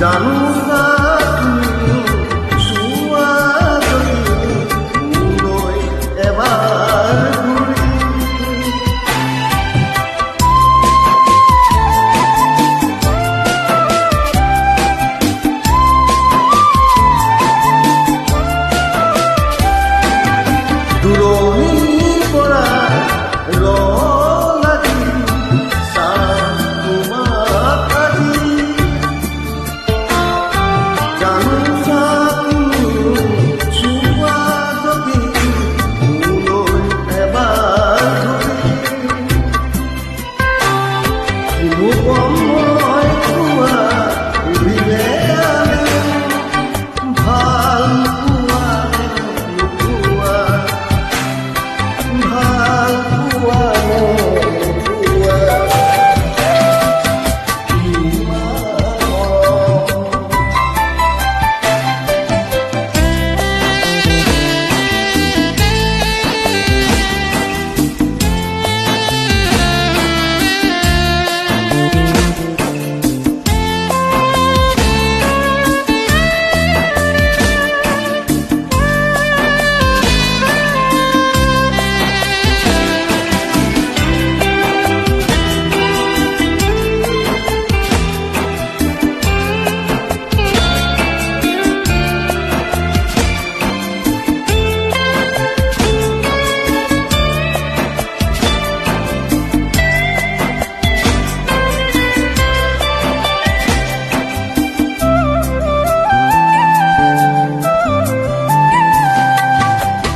জানো না তুমি চোৱা যদি মোলৈ এবাৰ ঘূৰি। দূৰণিৰ পৰা লাগি চাম তোমাক আজি। জানো তুমি চোৱা যদি মোলৈ এবাৰ ঘূৰি। কিনো কম মই তোমাক সুধিলে ভাল পোৱা নোপোৱা, ভাল পোৱা নোপোৱা।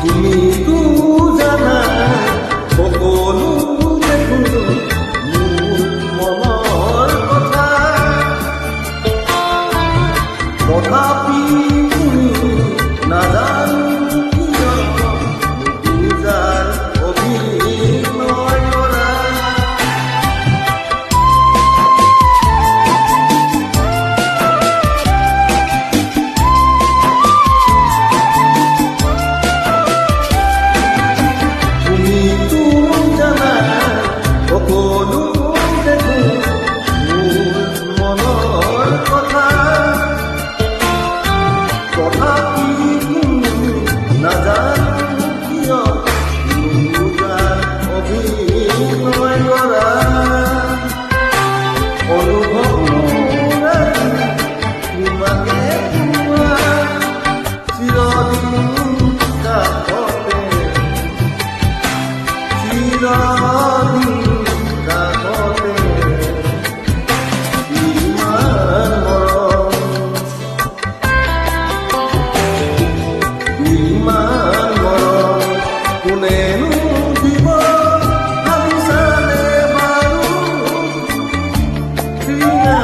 তুমিতো জানা সকলো দেখোঁ মোৰ মনৰ কথা। তথাপি তুমি নাজানো কিয় নুবুজাৰ অভিনয় কৰা। তুমিতো জানা সকলো দেখোঁ মোৰ মনৰ কথা। তথাপি তুমি নাজানো কিয় নুবুজাৰ অভিনয় কৰা। অনুভৱ মোৰ আজি তোমাকে পোৱা চিৰদিন কাষতে, চিৰদিন কাষতে। ইমান মৰম, ইমান মৰম কোনেনো দিব ভাবিছানে বাৰু? প্ৰিয়া